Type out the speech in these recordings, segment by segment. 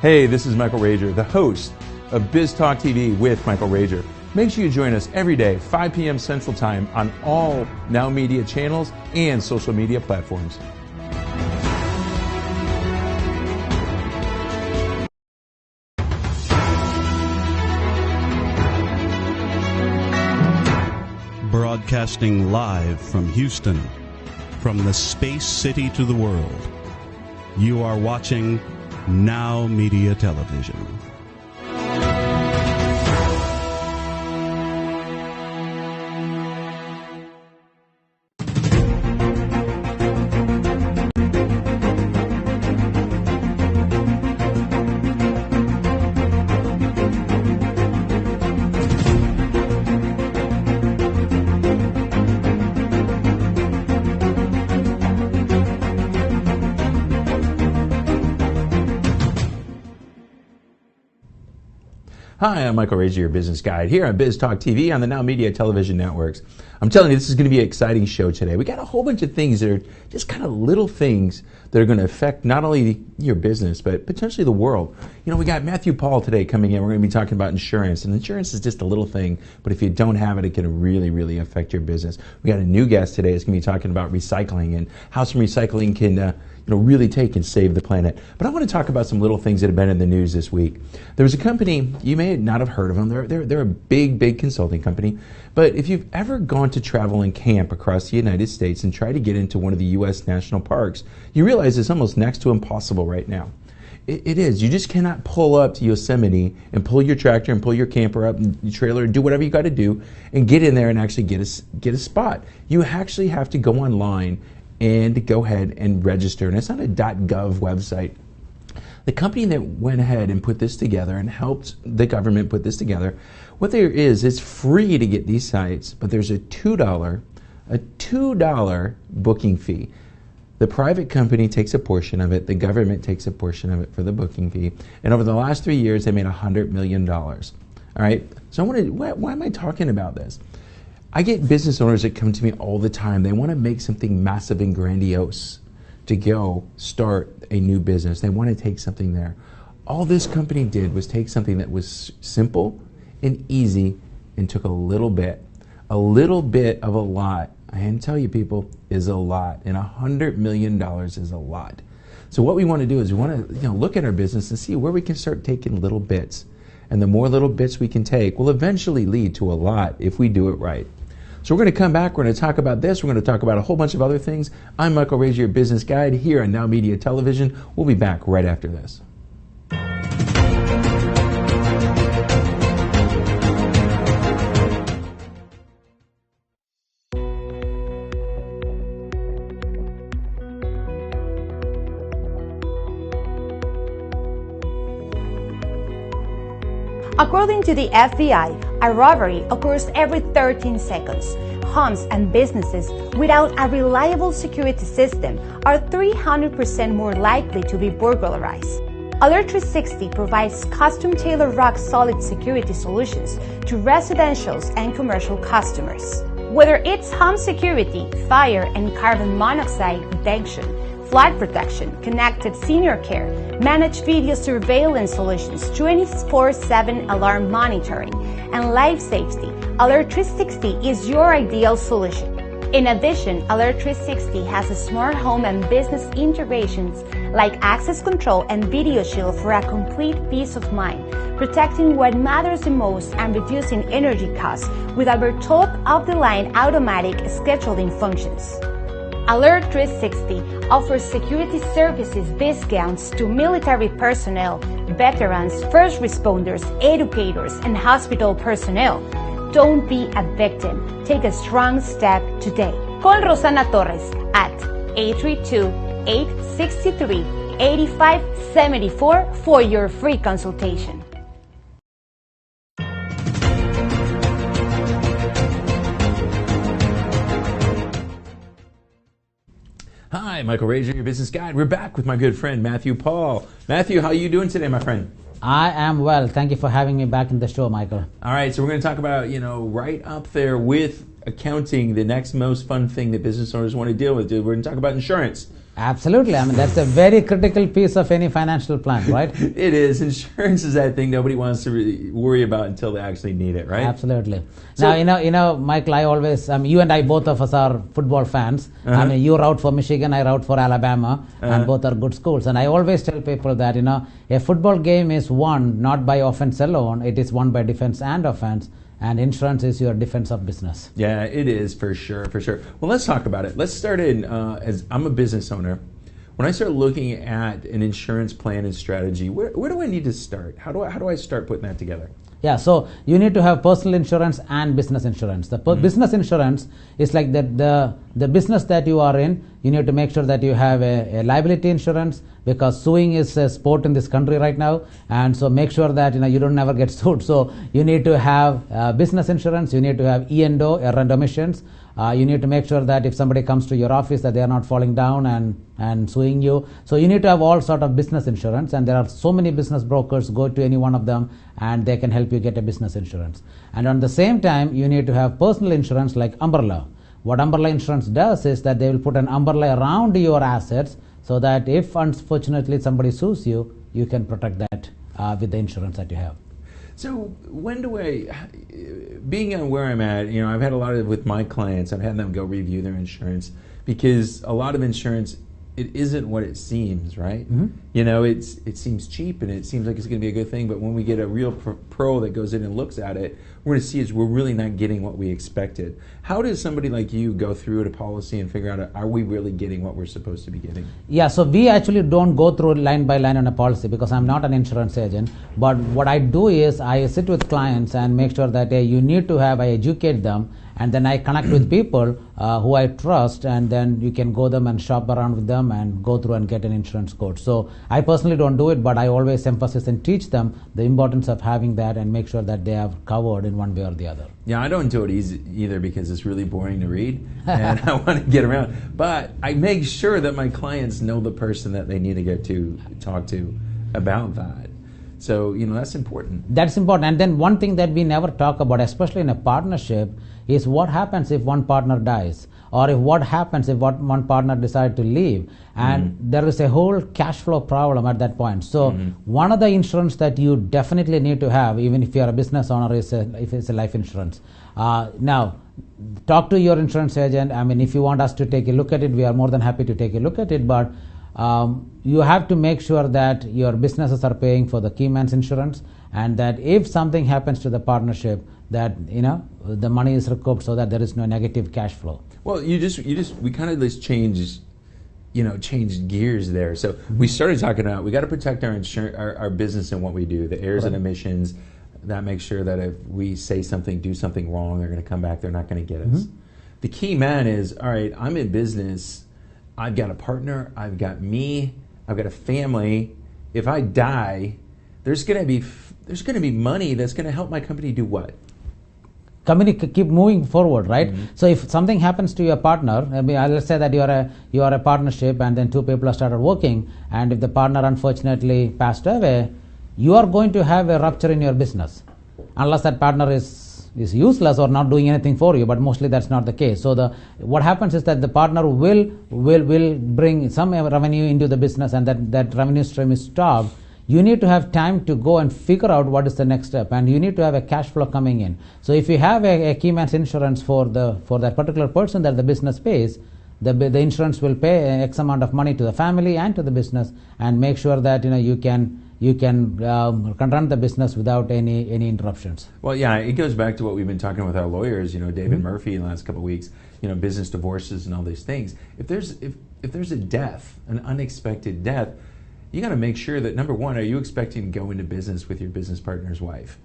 Hey, this is Michael Rager, the host of Biz Talk TV with Michael Rager. Make sure you join us every day, 5 p.m. Central Time on all NowMedia channels and social media platforms. Broadcasting live from Houston, from the space city to the world, you are watching NowMedia Television. Hi, I'm Michael Rager, your business guide here on Biz Talk TV on the NowMedia Television networks. I'm telling you, this is going to be an exciting show today. We got a whole bunch of things that are just kind of little things that are going to affect not only your business, but potentially the world. You know, we got Matthew Paul today coming in. We're going to be talking about insurance, and insurance is just a little thing, but if you don't have it, it can really, really affect your business. We got a new guest today that's going to be talking about recycling and how some recycling can really take and save the planet. But I want to talk about some little things that have been in the news this week. There was a company, you may not have heard of them. They're a big consulting company. But if you've ever gone to travel and camp across the United States and try to get into one of the U.S. national parks, you realize it's almost next to impossible right now. It is. You just cannot pull up to Yosemite and pull your tractor and pull your camper up and your trailer and do whatever you got to do and get in there and actually get a spot. You actually have to go online and go ahead and register. And it's not a .gov website. The company that went ahead and put this together and helped the government put this together, what there is, it's free to get these sites, but there's a $2 booking fee. The private company takes a portion of it, the government takes a portion of it for the booking fee, and over the last 3 years, they made $100 million. All right, so why am I talking about this? I get business owners that come to me all the time. They want to make something massive and grandiose to go start a new business. They want to take something there. All this company did was take something that was simple and easy and took a little bit of a lot. I can tell you, people, is a lot, and $100 million is a lot. So what we want to do is we want to look at our business and see where we can start taking little bits. And the more little bits we can take will eventually lead to a lot if we do it right. So we're going to come back, we're going to talk about this, we're going to talk about a whole bunch of other things. I'm Michael Rager, your business guide here on NowMedia Television. We'll be back right after this. According to the FBI, a robbery occurs every 13 seconds. Homes and businesses without a reliable security system are 300% more likely to be burglarized. Alert 360 provides custom-tailored rock-solid security solutions to residential and commercial customers. Whether it's home security, fire and carbon monoxide detection, flood protection, connected senior care, managed video surveillance solutions, 24/7 alarm monitoring, and life safety, Alert 360 is your ideal solution. In addition, Alert 360 has a smart home and business integrations like access control and video shield for a complete peace of mind, protecting what matters the most and reducing energy costs with our top-of-the-line automatic scheduling functions. Alert 360 offers security services discounts to military personnel, veterans, first responders, educators, and hospital personnel. Don't be a victim. Take a strong step today. Call Rosana Torres at 832-863-8574 for your free consultation. Hi, Michael Rager, your business guide. We're back with my good friend, Matthew Paul. Matthew, how are you doing today, my friend? I am well. Thank you for having me back in the show, Michael. All right, so we're going to talk about, right up there with accounting, the next most fun thing that business owners want to deal with. We're going to talk about insurance. Absolutely. I mean, that's a very critical piece of any financial plan, right? It is. Insurance is that thing nobody wants to really worry about until they actually need it, right? Absolutely. So, now, Michael, I always, you and I, both of us are football fans. I mean, you route for Michigan, I route for Alabama, and both are good schools. And I always tell people that, a football game is won not by offense alone, it is won by defense and offense. And insurance is your defense of business. Yeah, it is for sure, for sure. Well, let's talk about it. Let's start in, as I'm a business owner. When I start looking at an insurance plan and strategy, where do I need to start? How do I start putting that together? Yeah, so you need to have personal insurance and business insurance. The business insurance is like the business that you are in. You need to make sure that you have a liability insurance, because suing is a sport in this country right now, and so make sure that you don't never get sued. So you need to have business insurance. You need to have E&O, errand omissions. You need to make sure that if somebody comes to your office that they are not falling down and suing you. So you need to have all sort of business insurance, and there are so many business brokers. Go to any one of them and they can help you get a business insurance. And on the same time, you need to have personal insurance like umbrella. What umbrella insurance does is that they will put an umbrella around your assets so that if unfortunately somebody sues you, you can protect that with the insurance that you have. So when do being on where I'm at, I've had a lot of, with my clients, I've had them go review their insurance, because a lot of insurance, it isn't what it seems, right? It seems cheap and it seems like it's going to be a good thing, but when we get a real pro that goes in and looks at it, we're going to see is we're really not getting what we expected. How does somebody like you go through a policy and figure out, are we really getting what we're supposed to be getting? Yeah, so we actually don't go through line by line on a policy, because I'm not an insurance agent. But what I do is I sit with clients and make sure that you need to have, I educate them, and then I connect with people who I trust, and then you can go them and shop around with them and go through and get an insurance quote. So I personally don't do it, but I always emphasize and teach them the importance of having that and make sure that they are covered in one way or the other. Yeah, I don't do it either, because it's really boring to read and I want to get around. But I make sure that my clients know the person that they need to get to talk to about that. So, that's important. That's important. And then one thing that we never talk about, especially in a partnership, is what happens if one partner dies, or if what happens if one partner decides to leave. And there is a whole cash flow problem at that point. So one of the insurance that you definitely need to have, even if you're a business owner, is if it's a life insurance. Now, talk to your insurance agent. I mean, if you want us to take a look at it, we are more than happy to take a look at it. But you have to make sure that your businesses are paying for the key man's insurance, and that if something happens to the partnership, that the money is recouped so that there is no negative cash flow. Well, we kind of just changed gears there. So we started talking about, we got to protect our business and what we do, the errors and omissions. That makes sure that if we say something, do something wrong, they're going to come back, they're not going to get us. The key man is, all right, I'm in business, I've got a partner, I've got me, I've got a family. If I die, there's going to be money that's going to help my company do what? Company keep moving forward, right? So if something happens to your partner, let's say that you are a partnership, and then two people have started working, and if the partner unfortunately passed away, you are going to have a rupture in your business, unless that partner is useless or not doing anything for you. But mostly that's not the case. So what happens is that the partner will bring some revenue into the business, and that revenue stream is stopped. You need to have time to go and figure out what is the next step, and you need to have a cash flow coming in. So if you have a key man's insurance for that particular person that the business pays, the insurance will pay X amount of money to the family and to the business, and make sure that you can run the business without any interruptions. Well, yeah, it goes back to what we've been talking with our lawyers, David Murphy in the last couple of weeks, business divorces and all these things. If there's a death, an unexpected death, you got to make sure that, number one, are you expecting to go into business with your business partner's wife?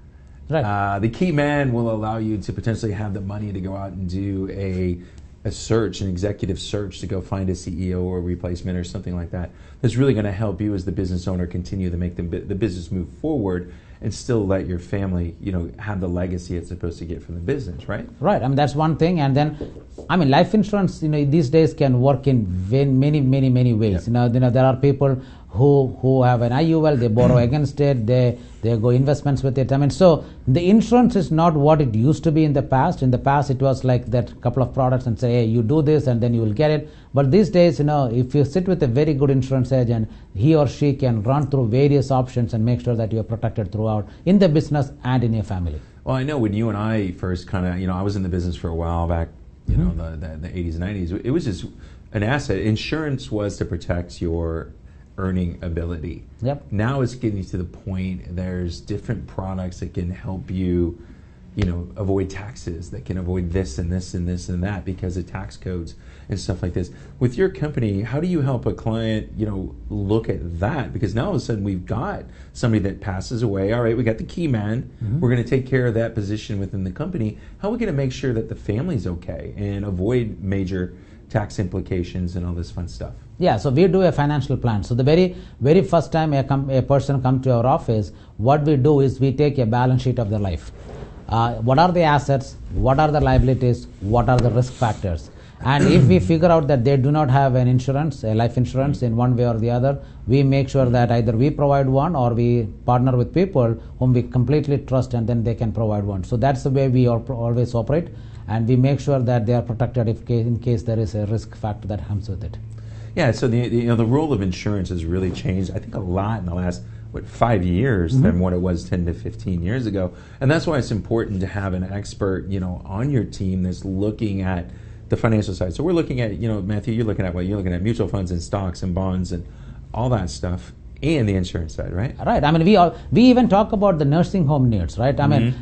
Right. The key man will allow you to potentially have the money to go out and do a search, an executive search, to go find a CEO or a replacement or something like that. That's really going to help you as the business owner continue to make the business move forward, and still let your family, have the legacy it's supposed to get from the business, right? Right. That's one thing. And then, life insurance, these days can work in many, many, many ways. Yeah. There are people who have an IUL, they borrow against it, they go investments with it. I mean, so the insurance is not what it used to be in the past. In the past, it was like that couple of products and say, hey, you do this and then you will get it. But these days, if you sit with a very good insurance agent, he or she can run through various options and make sure that you are protected throughout in the business and in your family. Well, I know when you and I first kind of, I was in the business for a while back, the 80s and 90s. It was just an asset. Insurance was to protect your earning ability. Yep. Now it's getting to the point there's different products that can help you, avoid taxes, that can avoid this and this and this and that because of tax codes and stuff like this. With your company, how do you help a client, look at that? Because now all of a sudden we've got somebody that passes away. All right, we got the key man. We're going to take care of that position within the company. How are we going to make sure that the family's okay and avoid major tax implications and all this fun stuff? Yeah, so we do a financial plan. So the very first time a person comes to our office, what we do is we take a balance sheet of their life. What are the assets? What are the liabilities? What are the risk factors? And if we figure out that they do not have an insurance, a life insurance in one way or the other, we make sure that either we provide one or we partner with people whom we completely trust and then they can provide one. So that's the way we always operate, and we make sure that they are protected in case there is a risk factor that comes with it. Yeah, so the role of insurance has really changed, I think, a lot in the last 5 years than what it was 10 to 15 years ago. And that's why it's important to have an expert, on your team that's looking at the financial side. So we're looking at, Matthew, you're looking at what? You're looking at mutual funds and stocks and bonds and all that stuff, and the insurance side, right? Right. I mean, we even talk about the nursing home needs, right? I mean,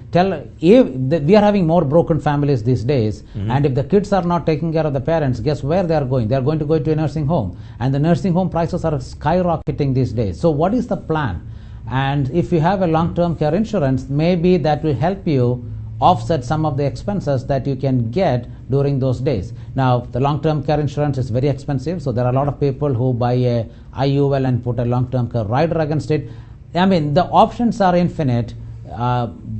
we are having more broken families these days, and if the kids are not taking care of the parents, guess where they are going? They are going to go to a nursing home, and the nursing home prices are skyrocketing these days. So what is the plan? And if you have a long-term care insurance, maybe that will help you offset some of the expenses that you can get during those days. Now, the long-term care insurance is very expensive, so there are a lot of people who buy a IUL and put a long-term care rider against it. I mean, the options are infinite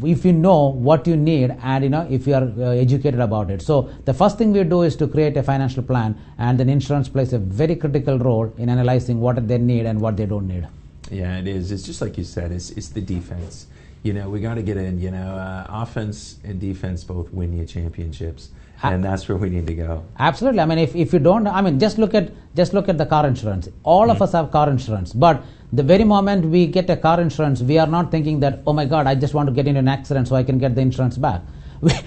if you know what you need and if you are educated about it. So the first thing we do is to create a financial plan, and then insurance plays a very critical role in analyzing what they need and what they don't need. Yeah, it is. It's just like you said, it's the defense. We got to get in, offense and defense both win you championships, and that's where we need to go. Absolutely. I mean, if you don't, I mean, just look at the car insurance. All of us have car insurance, but the very moment we get a car insurance, we are not thinking that, oh my God, I just want to get into an accident so I can get the insurance back.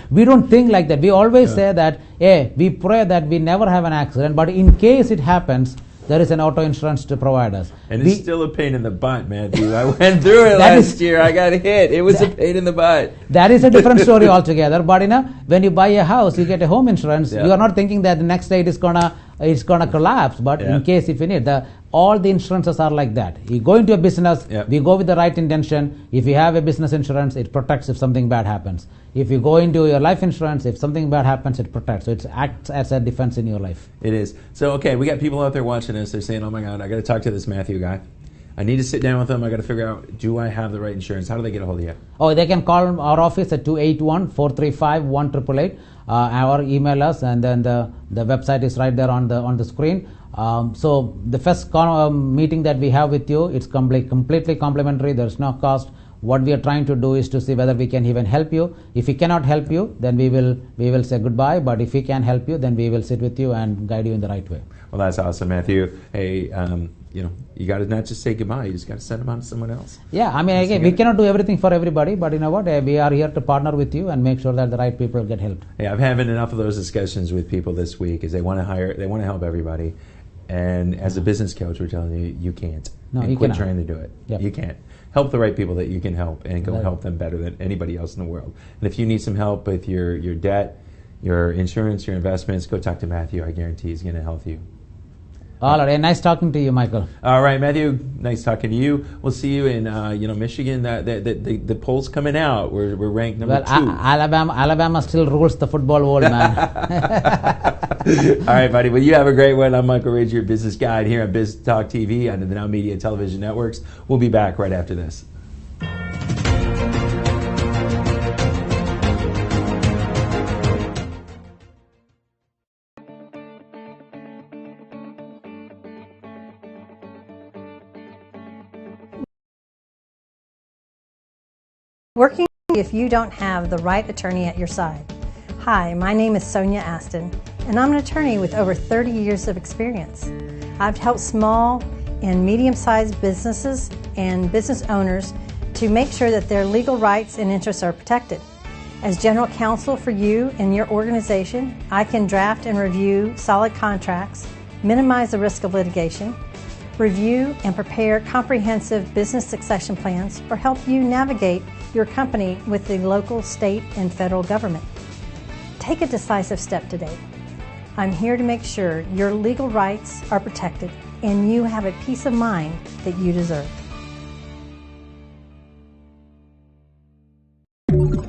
We don't think like that. We always say that, hey, we pray that we never have an accident, but in case it happens, there is an auto insurance to provide us. And it's still a pain in the butt, man, dude. I went through it last year. I got hit. It was a pain in the butt. That is a different story altogether. But when you buy a house, you get a home insurance. You are not thinking that the next day it is gonna collapse. But in case if you need, all the insurances are like that. You go into a business, we go with the right intention. If you have a business insurance, it protects if something bad happens. If you go into your life insurance, if something bad happens, it protects. So it acts as a defense in your life. It is. So, okay, we got people out there watching us. They're saying, oh my God, I got to talk to this Matthew guy. I need to sit down with him. I got to figure out, do I have the right insurance? How do they get a hold of you? Oh, they can call our office at 281-435-1888 or email us, and then the website is right there on the screen. So the first meeting that we have with you, it's completely complimentary. There's no cost. What we are trying to do is to see whether we can even help you. If we cannot help you, then we will say goodbye. But if we can help you, then we will sit with you and guide you in the right way. Well, that's awesome, Matthew. Hey, you got to not just say goodbye. You just got to send them on to someone else. Yeah, I mean, again, we cannot do everything for everybody, but you know what? We are here to partner with you and make sure that the right people get helped. Hey, I'm having enough of those discussions with people this week, is they want to help everybody. And as a business coach, we're telling you, you can't. No, and you quit cannot. trying to do it. Yep. You can't. Help the right people that you can help, and go help them better than anybody else in the world. And if you need some help with your debt, your insurance, your investments, go talk to Matthew. I guarantee he's going to help you. All right. Nice talking to you, Michael. All right, Matthew. Nice talking to you. We'll see you in Michigan. The polls coming out. We're ranked number 2. Alabama still rules the football world, man. All right, buddy. Well, you have a great one. I'm Michael Rage, your business guide here on Biz Talk TV on the NowMedia Television networks. We'll be back right after this. Working if you don't have the right attorney at your side. Hi, my name is Sonia Aston, and I'm an attorney with over 30 years of experience. I've helped small and medium-sized businesses and business owners to make sure that their legal rights and interests are protected. As general counsel for you and your organization, I can draft and review solid contracts, minimize the risk of litigation, review and prepare comprehensive business succession plans, or help you navigate your company with the local, state, and federal government. Take a decisive step today. I'm here to make sure your legal rights are protected and you have a peace of mind that you deserve.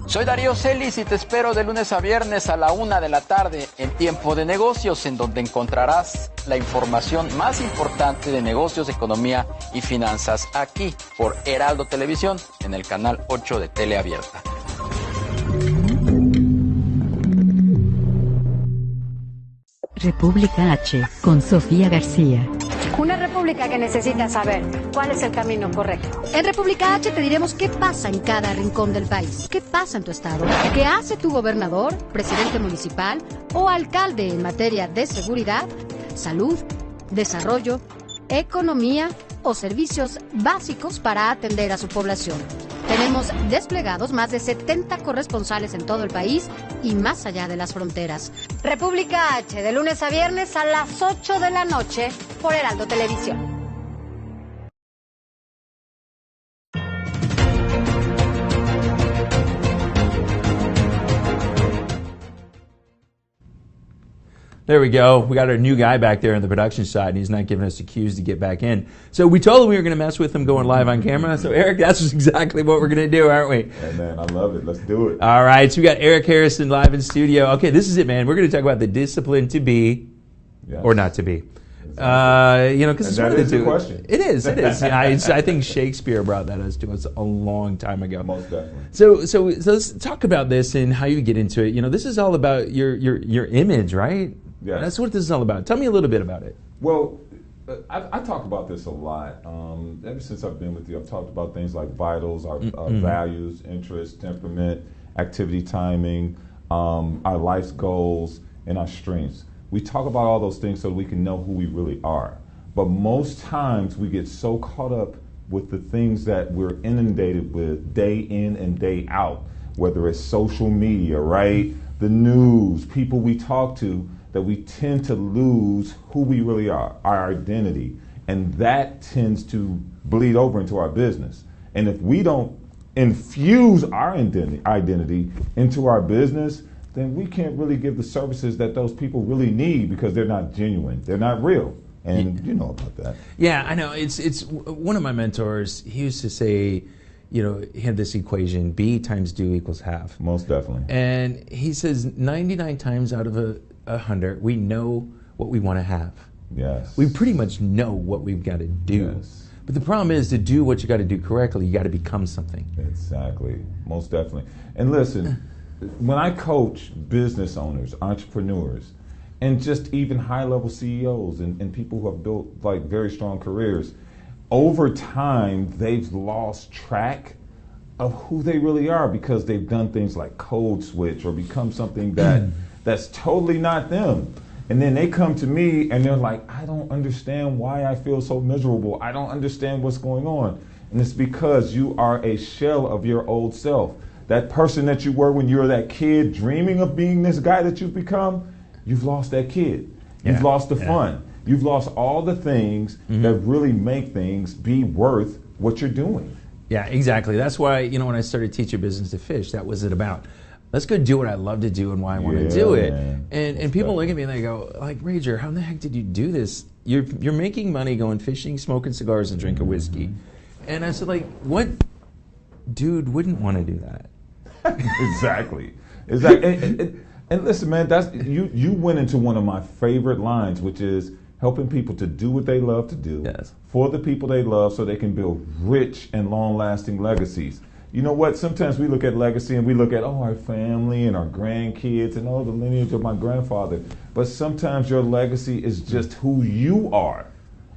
Soy Darío Celis y te espero de lunes a viernes a la 1 de la tarde en Tiempo de Negocios, en donde encontrarás la información más importante de negocios, economía y finanzas aquí por Heraldo Televisión en el canal 8 de Teleabierta. República H, con Sofía García. Una república que necesita saber cuál es el camino correcto. En República H te diremos qué pasa en cada rincón del país. ¿Qué pasa en tu estado? ¿Qué hace tu gobernador, presidente municipal o alcalde en materia de seguridad, salud, desarrollo, economía o servicios básicos para atender a su población? Tenemos desplegados más de 70 corresponsales en todo el país y más allá de las fronteras. República H, de lunes a viernes a las 8 de la noche por Heraldo Televisión. There we go. We got our new guy back there on the production side, and he's not giving us the cues to get back in. So we told him we were going to mess with him going live on camera. So, Eric, that's exactly what we're going to do, aren't we? Hey, man, I love it. Let's do it. All right. So we got Eric Harrison live in studio. Okay, this is it, man. We're going to talk about the discipline to be or not to be. Because it's one of the two. Question. It is. I think Shakespeare brought that to us a long time ago. Most definitely. So let's talk about this and how you get into it. This is all about your image, right? Yeah. That's what this is all about. Tell me a little bit about it. Well, I talk about this a lot. Ever since I've been with you, I've talked about things like vitals, our values, interests, temperament, activity timing, our life's goals, and our strengths. We talk about all those things so we can know who we really are. But most times we get so caught up with the things that we're inundated with day in and day out, whether it's social media, right? The news, people we talk to, that we tend to lose who we really are, our identity. And that tends to bleed over into our business. And if we don't infuse our identity into our business, then we can't really give the services that those people really need because they're not genuine, they're not real. And you know about that. Yeah, I know. It's one of my mentors, he used to say, he had this equation, B times do equals half. Most definitely. And he says 99 times out of 100, we know what we want to have. Yes. We pretty much know what we've got to do. Yes. But the problem is, to do what you got to do correctly, you got to become something. Exactly. Most definitely. And listen, when I coach business owners, entrepreneurs, and just even high-level CEOs and people who have built like very strong careers, over time they've lost track of who they really are because they've done things like code switch or become something that's totally not them. And then they come to me and they're like, I don't understand why I feel so miserable. I don't understand what's going on. And it's because you are a shell of your old self. That person that you were when you were that kid dreaming of being this guy that you've become, you've lost that kid. You've lost the fun. You've lost all the things that really make things be worth what you're doing. Yeah, exactly. That's why, when I started teaching business to fish, that was it about. Let's go do what I love to do and why I want to do it. And people look at me and they go, like, Rager, how the heck did you do this? You're making money going fishing, smoking cigars, and drinking whiskey. And I said, like, what dude wouldn't want to do that? Exactly. And listen, man, that's you went into one of my favorite lines, which is helping people to do what they love to do for the people they love so they can build rich and long-lasting legacies. You know what? Sometimes we look at legacy and we look at, our family and our grandkids and the lineage of my grandfather. But sometimes your legacy is just who you are.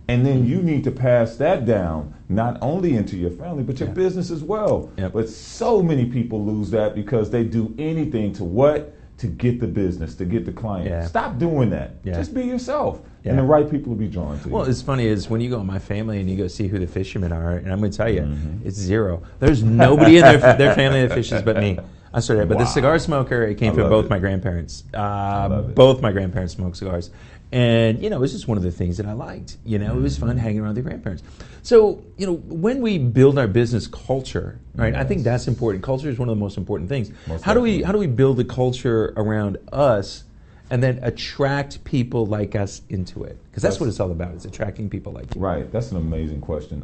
And then you need to pass that down, not only into your family, but your business as well. But so many people lose that because they do anything to what? To get the business, to get the client. Stop doing that. Just be yourself. And the right people will be drawn to you. Well, it's funny is when you go in my family and you go see who the fishermen are, and I'm going to tell you, it's zero. There's nobody in their family that fishes but me. I started, but the cigar smoker, it came from both my grandparents. Both my grandparents smoked cigars. And, it was just one of the things that I liked. It was fun hanging around with the grandparents. So, when we build our business culture, right, I think that's important. Culture is one of the most important things. How do we build the culture around us and then attract people like us into it? Because that's what it's all about, is attracting people like you. Right. That's an amazing question.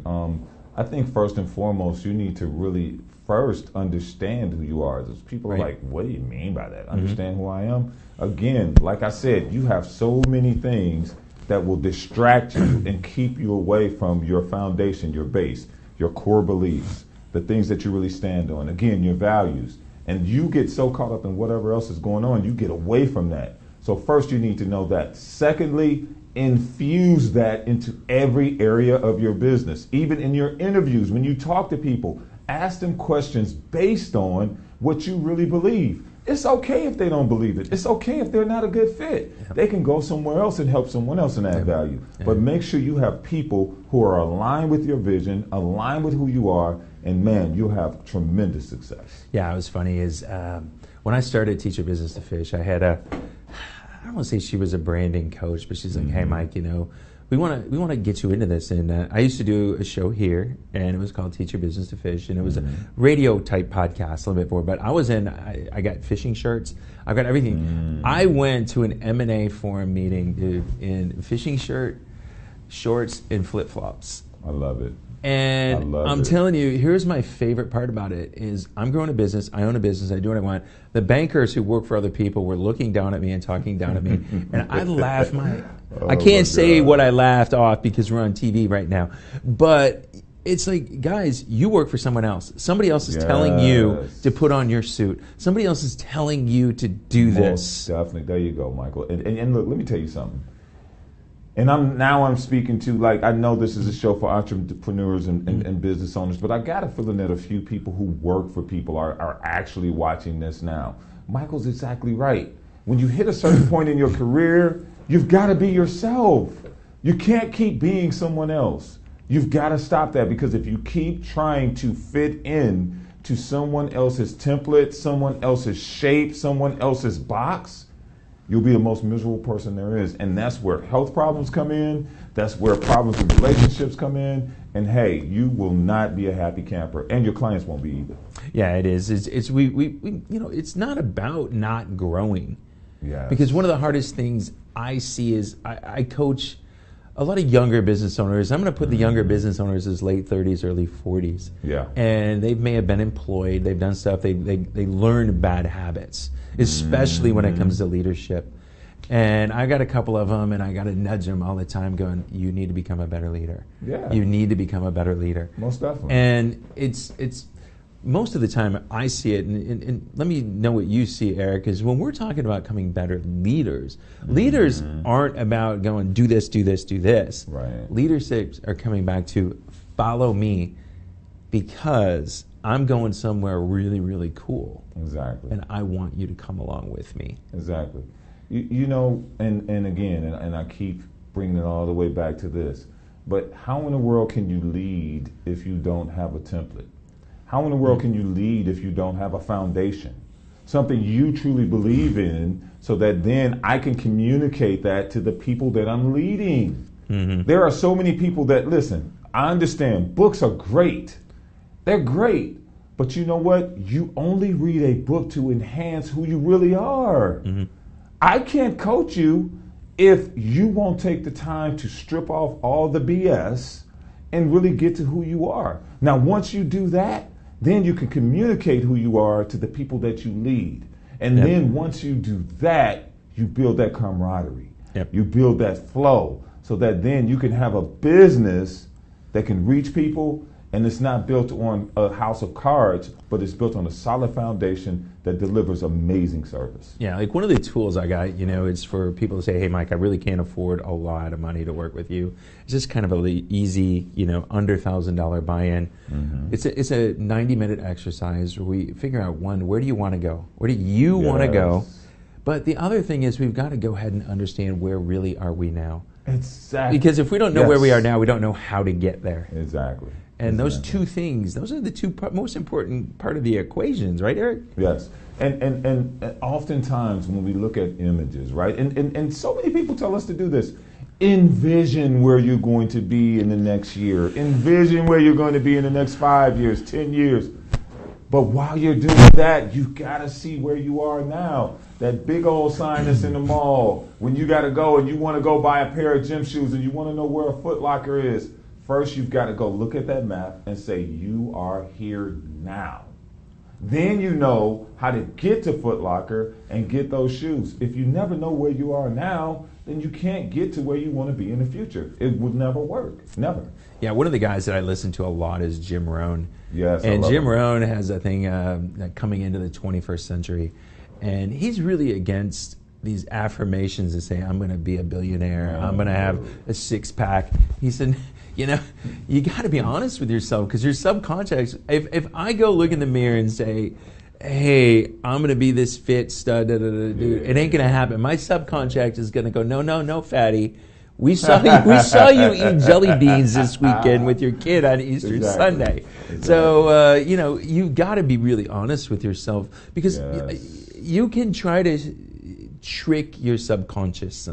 I think first and foremost, you need to really first understand who you are. People are like, what do you mean by that? Understand who I am? Again, like I said, you have so many things that will distract you and keep you away from your foundation, your base, your core beliefs, the things that you really stand on. Again, your values. And you get so caught up in whatever else is going on, you get away from that. So first you need to know that. Secondly, infuse that into every area of your business. Even in your interviews, when you talk to people, ask them questions based on what you really believe. It's okay if they don't believe it. It's okay if they're not a good fit. They can go somewhere else and help someone else and add value. But make sure you have people who are aligned with your vision, aligned with who you are, and man, you'll have tremendous success. Yeah, it was funny is when I started Teach Your Business to Fish, I had I don't want to say she was a branding coach, but she's like, hey, Mike, we want to get you into this. And I used to do a show here, and it was called Teach Your Business to Fish, and it was a radio type podcast, a little bit more. But I got fishing shirts. I've got everything. I went to an M&A forum meeting, dude, in fishing shorts, and flip flops. I love it. And I'm telling you, here's my favorite part about it is I'm growing a business, I own a business, I do what I want. The bankers who work for other people were looking down at me and talking down at me. And I laughed I can't say what I laughed off because we're on TV right now. But it's like, guys, you work for someone else. Somebody else is telling you to put on your suit. Somebody else is telling you to do this. Definitely. There you go, Michael. And look, let me tell you something. And I'm speaking to, like, I know this is a show for entrepreneurs and business owners, but I got a feeling that a few people who work for people are actually watching this now. Michael's exactly right. When you hit a certain point in your career, you've got to be yourself. You can't keep being someone else. You've got to stop that, because if you keep trying to fit in to someone else's template, someone else's shape, someone else's box, you'll be the most miserable person there is. And that's where health problems come in. That's where problems with relationships come in. And hey, you will not be a happy camper, and your clients won't be either. Yeah, it is. It's it's not about not growing. Yeah. Because one of the hardest things I see is I coach a lot of younger business owners. I'm going to put the younger business owners as late 30s, early 40s. Yeah. And they may have been employed. They've done stuff. They learned bad habits, especially when it comes to leadership. And I got a couple of them, and I got to nudge them all the time going, you need to become a better leader. Yeah. You need to become a better leader. Most definitely. And it's most of the time I see it, and let me know what you see, Eric, is when we're talking about becoming better leaders, leaders aren't about going, do this, do this, do this. Right. Leaderships are coming back to follow me because I'm going somewhere really, really cool. Exactly. And I want you to come along with me. Exactly. You know, and again, and I keep bringing it all the way back to this, but how in the world can you lead if you don't have a template? How in the world can you lead if you don't have a foundation? Something you truly believe in, so that then I can communicate that to the people that I'm leading. There are so many people that, listen, I understand books are great. They're great. But you know what? You only read a book to enhance who you really are. I can't coach you if you won't take the time to strip off all the BS and really get to who you are. Now, once you do that, then you can communicate who you are to the people that you lead. And then once you do that, you build that camaraderie. You build that flow, so that then you can have a business that can reach people, and it's not built on a house of cards, but it's built on a solid foundation that delivers amazing service. Yeah, like one of the tools I got, it's for people to say, hey, Mike, I really can't afford a lot of money to work with you. It's just kind of a easy, under $1,000 buy-in. Mm-hmm. It's a 90-minute exercise where we figure out, one, where do you want to go? Where do you want to go? But the other thing is we've got to go ahead and understand where really are we now. Exactly. Because if we don't know where we are now, we don't know how to get there. Exactly. And those two things, those are the two most important part of the equations, right, Eric? Yes. And oftentimes when we look at images, right, and so many people tell us to do this, envision where you're going to be in the next year. Envision where you're going to be in the next 5 years, 10 years. But while you're doing that, you've got to see where you are now. That big old sign that's in the mall, when you got to go and you want to go buy a pair of gym shoes and you want to know where a Foot Locker is, first you've got to go look at that map and say, you are here now. Then you know how to get to Foot Locker and get those shoes. If you never know where you are now, then you can't get to where you want to be in the future. It would never work. Never. Yeah, one of the guys that I listen to a lot is Jim Rohn. Yes, and Jim Rohn has a thing coming into the 21st century, and he's really against these affirmations that say, I'm going to be a billionaire, I'm going to have a six-pack. He said, you got to be honest with yourself, because your subconscious, if I go look in the mirror and say, hey, I'm going to be this fit stud, dude, it ain't going to happen. My subconscious is going to go, no, fatty. We saw you eat jelly beans this weekend with your kid on Easter Sunday. Exactly. So, you've got to be really honest with yourself, because you can try to trick your subconscious,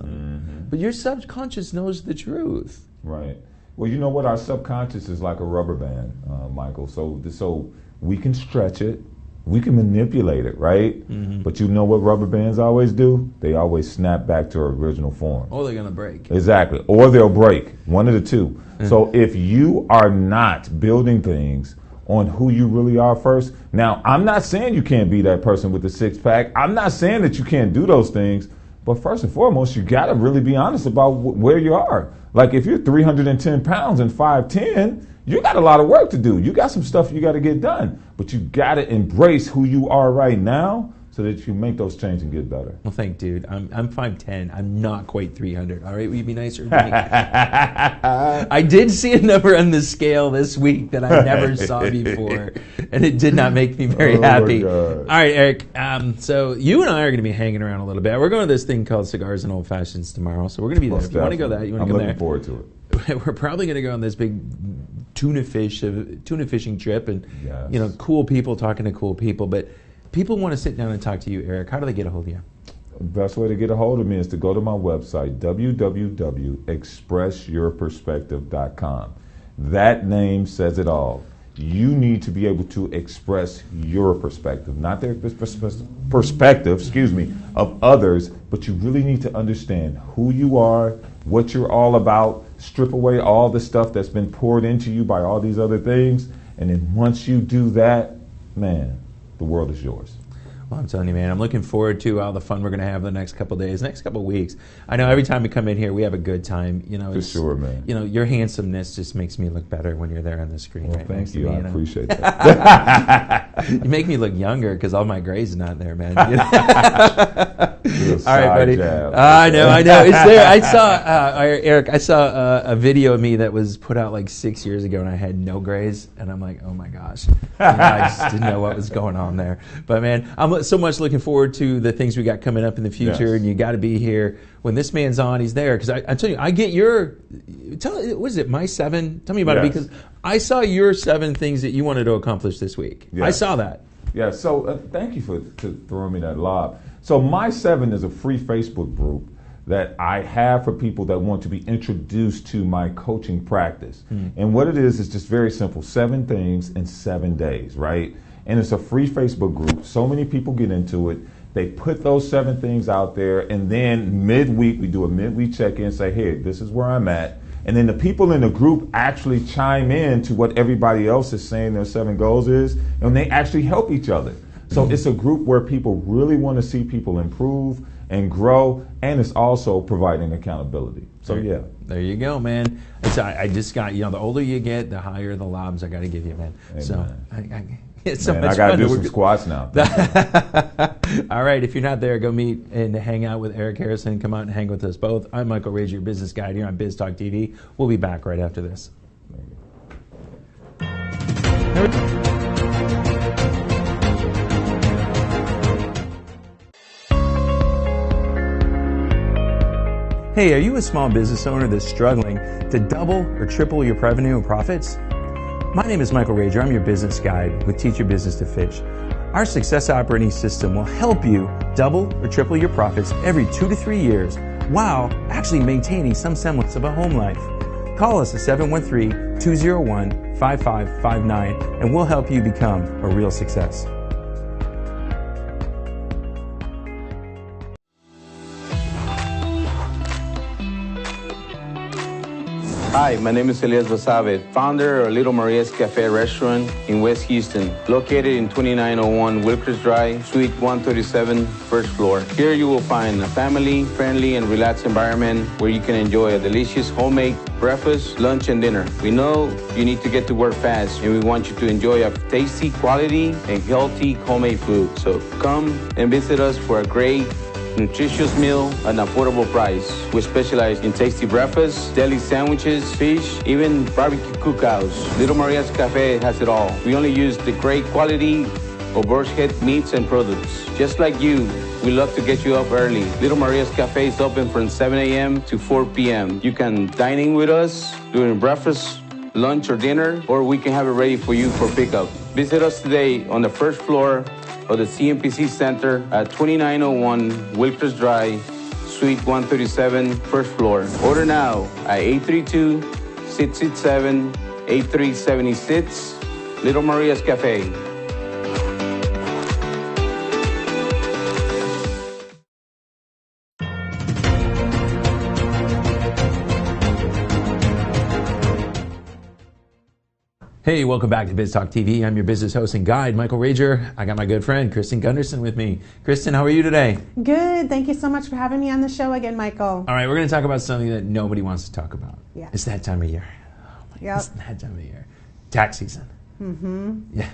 but your subconscious knows the truth. Right. Well, you know what? Our subconscious is like a rubber band, Michael. So we can stretch it. We can manipulate it, right? Mm-hmm. But you know what rubber bands always do? They always snap back to their original form. Or they're going to break. Exactly. Or they'll break. One of the two. Mm-hmm. So if you are not building things on who you really are first, now, I'm not saying you can't be that person with the six-pack. I'm not saying that you can't do those things. But first and foremost, you got to really be honest about where you are. Like if you're 310 pounds and 5'10", you got a lot of work to do. You got some stuff you got to get done. But you got to embrace who you are right now so that you can make those changes and get better. Well, thank you, dude. I'm 5'10". I'm not quite 300. All right, will you be nicer to me? I did see a number on the scale this week that I never saw before, and it did not make me very happy. All right, Eric. So you and I are going to be hanging around a little bit. We're going to this thing called Cigars and Old Fashions tomorrow, so we're going to be there. If you want to go that, you want to go there. I'm looking forward to it. We're probably going to go on this big tuna fishing trip, and cool people talking to cool people. But people want to sit down and talk to you, Eric. How do they get a hold of you? The best way to get a hold of me is to go to my website, www.expressyourperspective.com. That name says it all. You need to be able to express your perspective, not their perspective, of others, but you really need to understand who you are, what you're all about, strip away all the stuff that's been poured into you by all these other things, and then once you do that, man, the world is yours. Well, I'm telling you, man, I'm looking forward to all the fun we're going to have the next couple of days, next couple of weeks. I know every time we come in here, we have a good time. For sure, man. Your handsomeness just makes me look better when you're there on the screen. Well, right thank you. I appreciate that. You make me look younger because all my gray's not there, man. All right, buddy. I know. It's there. I saw, Eric, I saw a video of me that was put out like 6 years ago, and I had no grays, and I'm like, oh my gosh. I just didn't know what was going on there. But, man, I'm so much looking forward to the things we got coming up in the future, and you got to be here when this man's on. He's there because I tell you, I get your. What is it? My 7. Tell me about it, because I saw your 7 things that you wanted to accomplish this week. I saw that. Yeah. So thank you for throwing me that lob. So My 7 is a free Facebook group that I have for people that want to be introduced to my coaching practice. And what it is just very simple: 7 things in 7 days, right? And it's a free Facebook group. So many people get into it. They put those 7 things out there, and then midweek, we do a midweek check-in and say, hey, this is where I'm at. And then the people in the group actually chime in to what everybody else is saying their 7 goals is, and they actually help each other. So it's a group where people really want to see people improve and grow, and it's also providing accountability. So, yeah. There you go, man. I just got, the older you get, the higher the lobs I got to give you, man. Amen. So, It's so Man, much I got to fun. do some squats now. All right, if you're not there, go meet and hang out with Eric Harrison. Come out and hang with us both. I'm Michael Rager, your business guide here on Biz Talk TV. We'll be back right after this. Hey, are you a small business owner that's struggling to double or triple your revenue and profits? My name is Michael Rager. I'm your business guide with Teach Your Business to Fish. Our success operating system will help you double or triple your profits every 2 to 3 years while actually maintaining some semblance of a home life. Call us at 713-201-5559 and we'll help you become a real success. Hi, my name is Elias Basabe, founder of Little Maria's Cafe restaurant in West Houston, located in 2901 Wilkers Drive, Suite 137, first floor. Here you will find a family-friendly and relaxed environment where you can enjoy a delicious homemade breakfast, lunch, and dinner. We know you need to get to work fast, and we want you to enjoy a tasty, quality, and healthy homemade food. So come and visit us for a great nutritious meal at an affordable price. We specialize in tasty breakfasts, deli sandwiches, fish, even barbecue cookouts. Little Maria's Cafe has it all. We only use the great quality of bird's head meats and products. Just like you, we love to get you up early. Little Maria's Cafe is open from 7 a.m. to 4 p.m. You can dine in with us during breakfast, lunch, or dinner, or we can have it ready for you for pickup. Visit us today on the first floor of the CMPC Center at 2901 Wilkers Drive, Suite 137, first floor. Order now at 832-667-8376, Little Maria's Cafe. Hey, welcome back to Biz Talk TV. I'm your business host and guide, Michael Rager. I got my good friend, Kristen Gunderson, with me. Kristen, how are you today? Good. Thank you so much for having me on the show again, Michael. All right, we're going to talk about something that nobody wants to talk about. Yeah. It's that time of year. Oh my God, it's that time of year. Tax season. Mm-hmm. Yeah,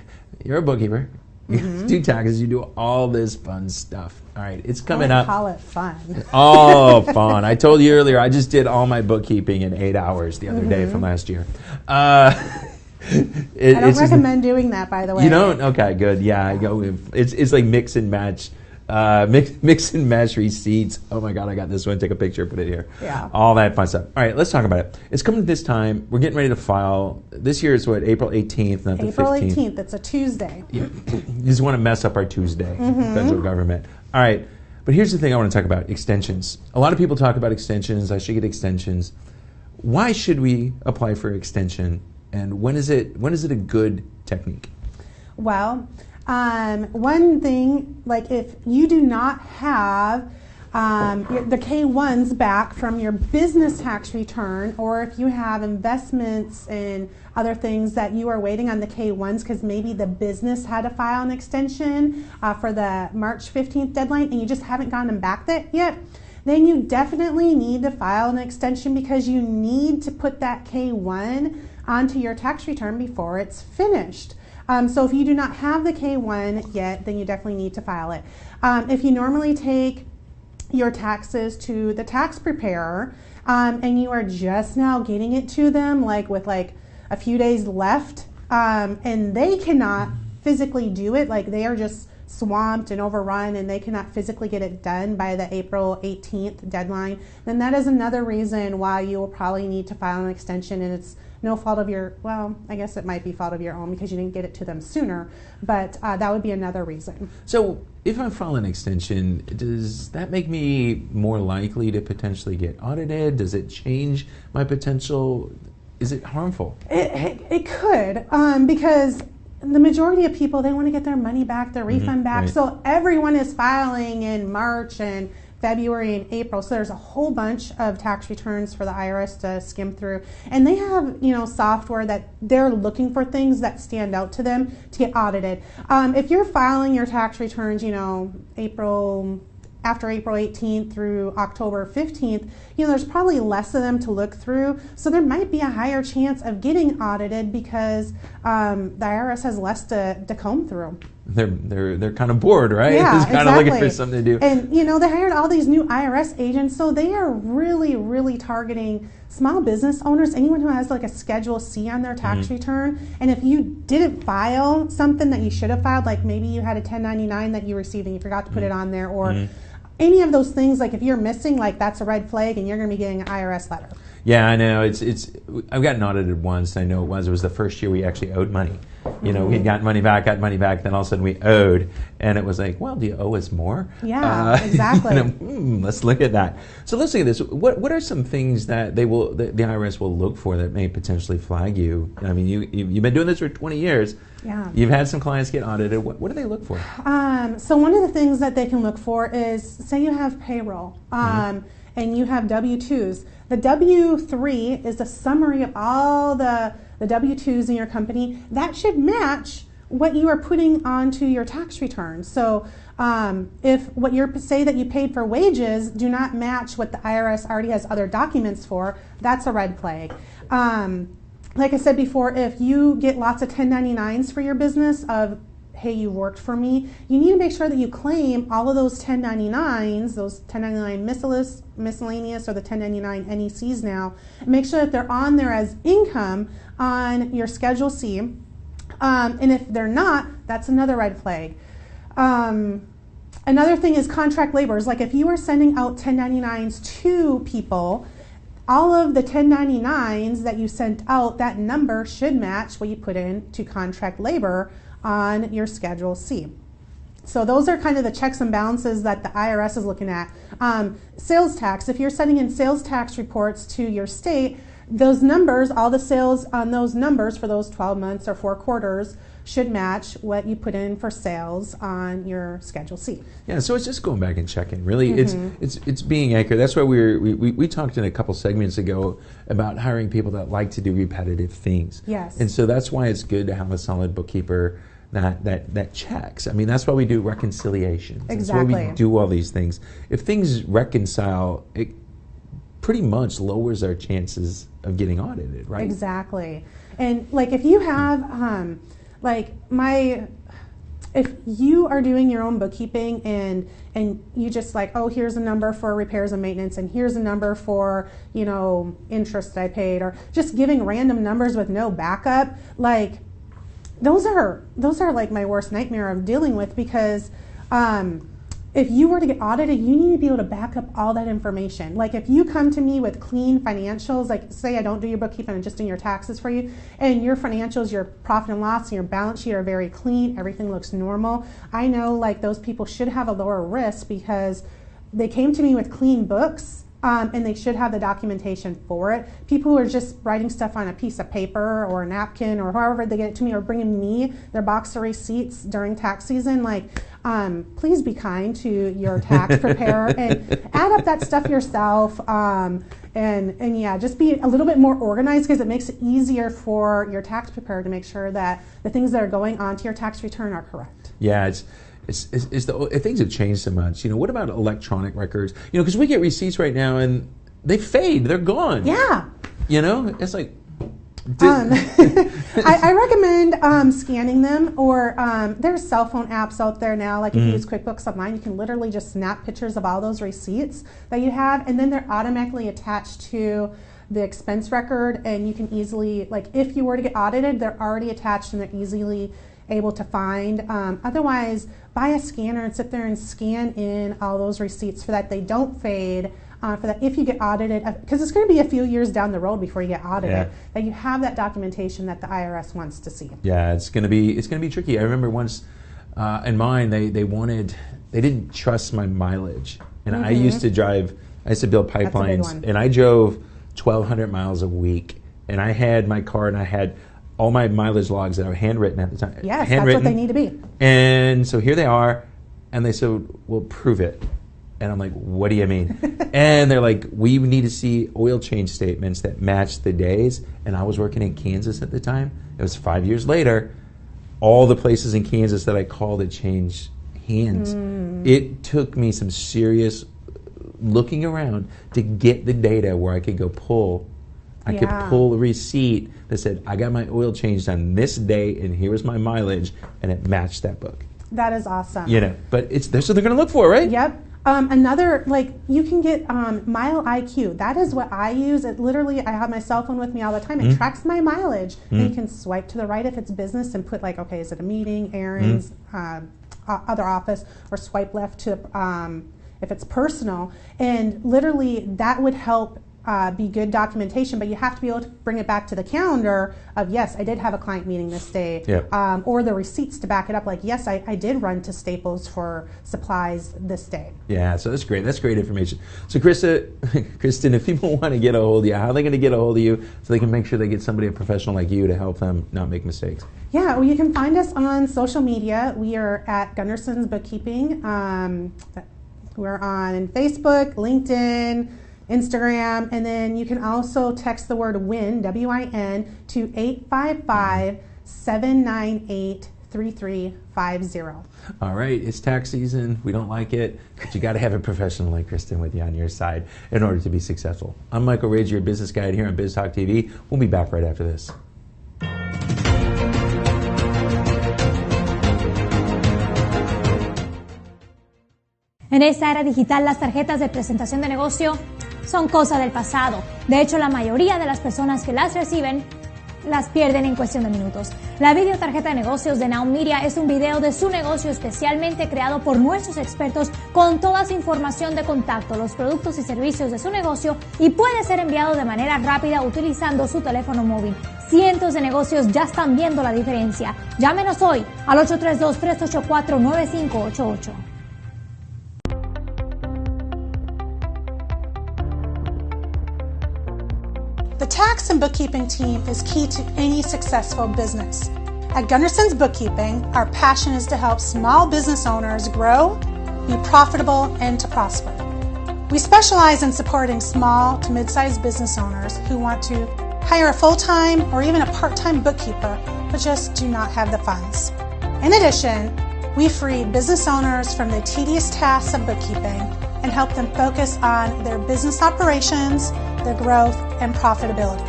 you're a bookkeeper. Mm-hmm. You do taxes. You do all this fun stuff. All right, it's coming up. Call it fun. Oh, fun. I told you earlier, I just did all my bookkeeping in 8 hours the other day from last year. I don't recommend doing that, by the way. You don't? Okay, good. Yeah, I go with, it's like mix and match receipts. Oh my God, I got this one. Take a picture, put it here. Yeah. All that fun stuff. All right, let's talk about it. It's coming to this time. We're getting ready to file. This year is what, April 18th, not the 15th. April 18th. It's a Tuesday. Yeah. You just want to mess up our Tuesday, federal government. All right, but here's the thing I want to talk about, extensions. A lot of people talk about extensions. I should get extensions. Why should we apply for extension? And when is it a good technique? Well, one thing, like if you do not have the K-1s back from your business tax return, or if you have investments and other things that you are waiting on the K-1s because maybe the business had to file an extension for the March 15th deadline and you just haven't gotten them back yet, then you definitely need to file an extension because you need to put that K-1 onto your tax return before it's finished. So if you do not have the K-1 yet, then you definitely need to file it. If you normally take your taxes to the tax preparer and you are just now getting it to them, like with like a few days left, and they cannot physically do it, like they are just swamped and overrun and they cannot physically get it done by the April 18th deadline, then that is another reason why you will probably need to file an extension, and it's no fault of your, well, I guess it might be fault of your own because you didn't get it to them sooner, but that would be another reason. So if I file an extension, does that make me more likely to potentially get audited? Does it change my potential? Is it harmful? It could, because the majority of people, they want to get their money back, their refund back. Right. So everyone is filing in March and February and April. So there's a whole bunch of tax returns for the IRS to skim through. And they have, software that they're looking for things that stand out to them to get audited. If you're filing your tax returns, April after April 18th through October 15th, there's probably less of them to look through. So there might be a higher chance of getting audited because the IRS has less to comb through. They're kind of bored, right? Yeah, Just kind of looking for something to do. And they hired all these new IRS agents, so they are really, really targeting small business owners, anyone who has like a Schedule C on their tax return. And if you didn't file something that you should have filed, like maybe you had a 1099 that you received and you forgot to put it on there, or any of those things, like if you're missing, like that's a red flag and you're going to be getting an IRS letter. Yeah, I know. I've gotten audited once. I know it was the first year we actually owed money. We had got money back, then all of a sudden we owed, and it was like, well, do you owe us more? Yeah, exactly. Let's look at that. So let's look at this. What are some things that the IRS will look for that may potentially flag you? I mean, you've been doing this for 20 years. Yeah. You've had some clients get audited. What do they look for? So one of the things that they can look for is, say you have payroll, and you have W-2s. The W-3 is a summary of all the W-2s in your company. That should match what you are putting onto your tax return. So if what say that you paid for wages do not match what the IRS already has other documents for, that's a red flag. Like I said before, if you get lots of 1099s for your business of, hey, you worked for me, you need to make sure that you claim all of those 1099s, those 1099 miscellaneous or the 1099 NECs now, and make sure that they're on there as income on your Schedule C. And if they're not, that's another red flag. Another thing is contract laborers. Like if you are sending out 1099s to people, all of the 1099s that you sent out, that number should match what you put in to contract labor on your Schedule C. So those are kind of the checks and balances that the IRS is looking at. Sales tax, if you're sending in sales tax reports to your state, those numbers, all the sales on those numbers for those 12 months or 4 quarters should match what you put in for sales on your Schedule C. Yeah, so it's just going back and checking. Really, it's being accurate. That's why we talked in a couple segments ago about hiring people that like to do repetitive things. Yes. And so that's why it's good to have a solid bookkeeper that checks. I mean, that's why we do reconciliations. Exactly. That's why we do all these things. If things reconcile, it pretty much lowers our chances of getting audited, right? Exactly. And like if you have if you are doing your own bookkeeping and you just like, oh, here's a number for repairs and maintenance, and here's a number for, interest I paid, or just giving random numbers with no backup, like those are like my worst nightmare of dealing with, because if you were to get audited, you need to be able to back up all that information. Like if you come to me with clean financials, like say I don't do your bookkeeping, I'm just doing your taxes for you, and your financials, your profit and loss, and your balance sheet are very clean, everything looks normal, I know like those people should have a lower risk because they came to me with clean books, and they should have the documentation for it. People who are just writing stuff on a piece of paper or a napkin or however they get it to me, or bringing me their box of receipts during tax season, like please be kind to your tax preparer and add up that stuff yourself. And yeah, just be a little bit more organized, because it makes it easier for your tax preparer to make sure that the things that are going onto your tax return are correct. Yeah, things have changed so much. What about electronic records? Because we get receipts right now and they fade, they're gone. Yeah. It's like. I recommend scanning them, or there's cell phone apps out there now. Like if you use QuickBooks Online, you can literally just snap pictures of all those receipts that you have, and then they're automatically attached to the expense record, and you can easily, like if you were to get audited, they're already attached and they're easily able to find. Otherwise, buy a scanner and sit there and scan in all those receipts so that they don't fade, for that if you get audited, because it's going to be a few years down the road before you get audited, that you have that documentation that the IRS wants to see. Yeah, it's going to be tricky. I remember once in mine, they didn't trust my mileage, and I used to build pipelines, and I drove 1,200 miles a week, and I had my car and I had all my mileage logs that were handwritten at the time. Yes, that's what they need to be. And so here they are, and they said, well, prove it. And I'm like, what do you mean? And they're like, we need to see oil change statements that match the days. And I was working in Kansas at the time. It was 5 years later. All the places in Kansas that I called had changed hands. It took me some serious looking around to get the data where I could go pull. I could pull a receipt that said, I got my oil changed on this day, and here was my mileage, and it matched that book. That is awesome. You know, but it's that's what they're going to look for, right? Yep. Another, like, you can get Mile IQ. That is what I use. It literally, I have my cell phone with me all the time. It tracks my mileage. And you can swipe to the right if it's business and put, like, okay, is it a meeting, errands, other office, or swipe left to if it's personal. And literally, that would help be good documentation, but you have to be able to bring it back to the calendar of, yes, I did have a client meeting this day, or the receipts to back it up, like, yes, I did run to Staples for supplies this day. Yeah, so that's great. That's great information. So Kristen, if people want to get a hold of you, how are they going to get a hold of you so they can make sure they get somebody, a professional like you, to help them not make mistakes? Yeah, well, you can find us on social media. We are at Gunderson's Bookkeeping. We're on Facebook, LinkedIn, Instagram, and then you can also text the word WIN, W-I-N, to 855-798-3350. All right, it's tax season. We don't like it, but you got to have a professional like Kristen with you on your side in order to be successful. I'm Michael Rager, your business guide here on Biz Talk TV. We'll be back right after this. En esta era digital, las tarjetas de presentación de negocio son cosa del pasado. De hecho, la mayoría de las personas que las reciben las pierden en cuestión de minutos. La videotarjeta de negocios de NowMedia es un video de su negocio especialmente creado por nuestros expertos con toda su información de contacto, los productos y servicios de su negocio, y puede ser enviado de manera rápida utilizando su teléfono móvil. Cientos de negocios ya están viendo la diferencia. Llámenos hoy al 832-384-9588. The tax and bookkeeping team is key to any successful business. At Gunderson's Bookkeeping, our passion is to help small business owners grow, be profitable, and to prosper. We specialize in supporting small to mid-sized business owners who want to hire a full-time or even a part-time bookkeeper, but just do not have the funds. In addition, we free business owners from the tedious tasks of bookkeeping and help them focus on their business operations, their growth, and profitability.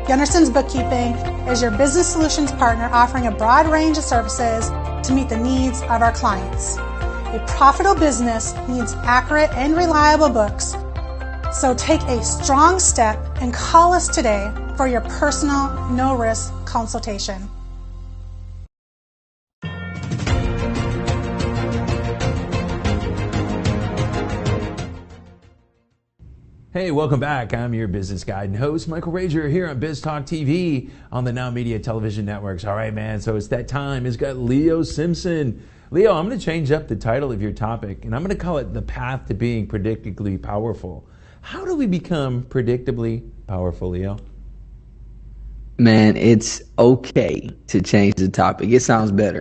Gunderson's Bookkeeping is your business solutions partner, offering a broad range of services to meet the needs of our clients. A profitable business needs accurate and reliable books, so take a strong step and call us today for your personal, no-risk consultation. Hey, welcome back. I'm your business guide and host, Michael Rager, here on Biz Talk TV on the NowMedia Television networks. All right, man, so it's that time. It's got Leo Simpson. Leo, I'm going to change up the title of your topic, and I'm going to call it The Path to Being Predictably Powerful. How do we become predictably powerful, Leo? Man, it's okay to change the topic. It sounds better.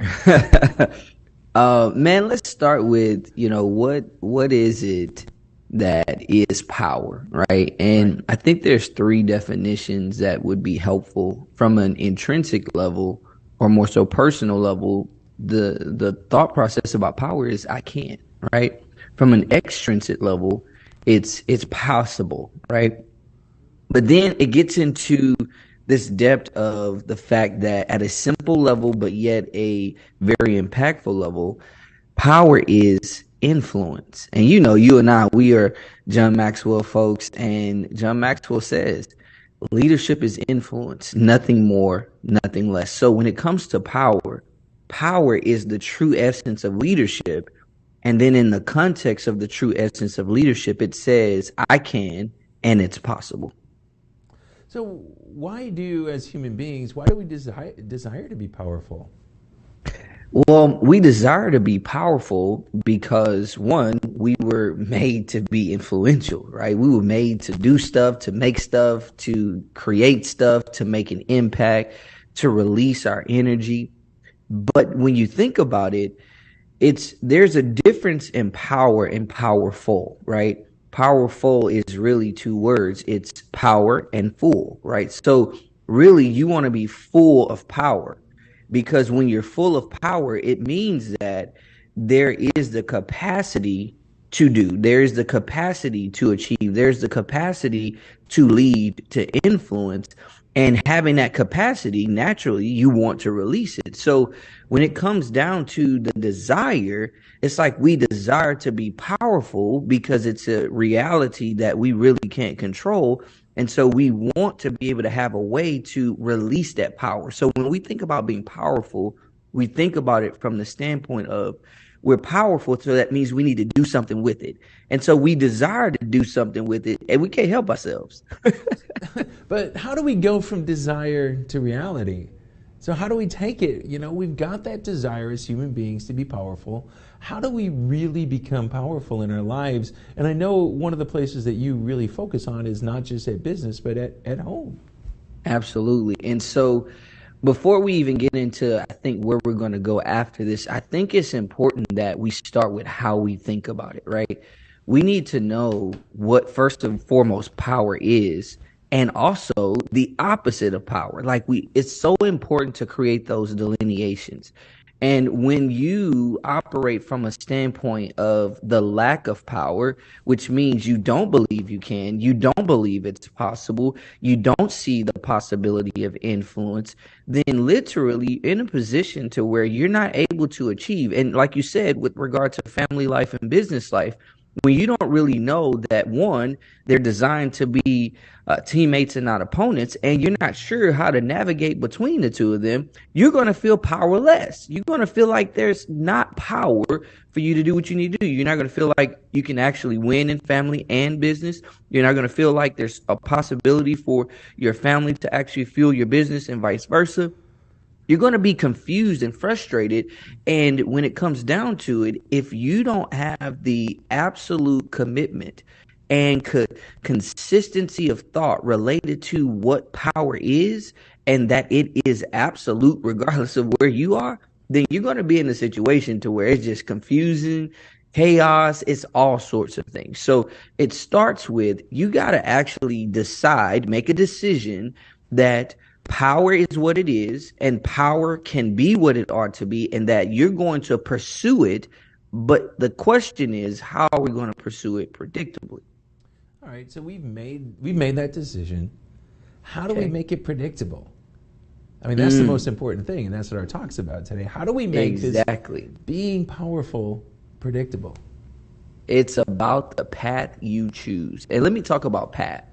Man, let's start with, what is it that is power, right? And I think there's three definitions that would be helpful from an intrinsic level, or more so personal level. The thought process about power is I can, right? From an extrinsic level, it's possible, right? But then it gets into this depth of the fact that at a simple level, but yet a very impactful level, power is influence. And you and I, we are John Maxwell folks, and John Maxwell says leadership is influence, nothing more, nothing less. So when it comes to power is the true essence of leadership. And then in the context of the true essence of leadership, it says I can, and it's possible. So why do, as human beings, why do we desire to be powerful? Well, we desire to be powerful because, one, we were made to be influential, right? We were made to do stuff, to make stuff, to create stuff, to make an impact, to release our energy. But when you think about it, there's a difference in power and powerful, right? Powerful is really two words. It's power and full, right? So really, you want to be full of power. Because when you're full of power, it means that there is the capacity to do, there's the capacity to achieve, there's the capacity to lead, to influence. And having that capacity, naturally, you want to release it. So when it comes down to the desire, it's like we desire to be powerful because it's a reality that we really can't control. And so we want to be able to have a way to release that power. So when we think about being powerful, we think about it from the standpoint of we're powerful, so that means we need to do something with it. And so we desire to do something with it, and we can't help ourselves. But how do we go from desire to reality? So how do we take it? You know, we've got that desire as human beings to be powerful. How do we really become powerful in our lives? And I know one of the places that you really focus on is not just at business, but at home. Absolutely. And so before we even get into, I think, where we're going to go after this, I think it's important that we start with how we think about it, right? We need to know what, first and foremost, power is, and also the opposite of power. It's so important to create those delineations. And when you operate from a standpoint of the lack of power, which means you don't believe you can, you don't believe it's possible, you don't see the possibility of influence, then literally in a position to where you're not able to achieve. And like you said, with regard to family life and business life, when you don't really know that, one, they're designed to be teammates and not opponents, and you're not sure how to navigate between the two of them, you're going to feel powerless. You're going to feel like there's not power for you to do what you need to do. You're not going to feel like you can actually win in family and business. You're not going to feel like there's a possibility for your family to actually fuel your business and vice versa. You're going to be confused and frustrated. And when it comes down to it, if you don't have the absolute commitment and consistency of thought related to what power is, and that it is absolute regardless of where you are, then you're going to be in a situation to where it's just confusing, chaos, it's all sorts of things. So it starts with, you got to actually decide, make a decision that power is what it is, and power can be what it ought to be, and that you're going to pursue it. But the question is, how are we going to pursue it predictably? All right, so we've made that decision. How do we make it predictable? I mean, that's the most important thing, and that's what our talk's about today. How do we make this being powerful predictable? It's about the path you choose. And let me talk about path.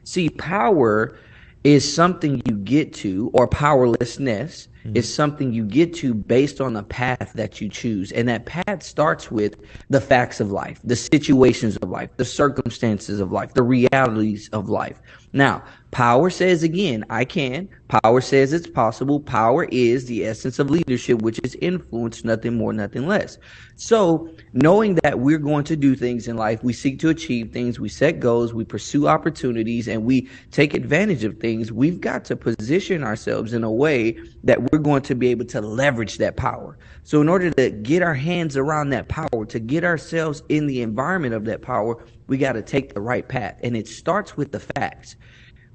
See, power is something you get to, or powerlessness is something you get to based on the path that you choose. And that path starts with the facts of life, the situations of life, the circumstances of life, the realities of life. Now, power says, again, I can. Power says it's possible. Power is the essence of leadership, which is influence, nothing more, nothing less. So knowing that we're going to do things in life, we seek to achieve things, we set goals, we pursue opportunities, and we take advantage of things, we've got to position ourselves in a way that we're going to be able to leverage that power. So in order to get our hands around that power, to get ourselves in the environment of that power, we got to take the right path. And it starts with the facts.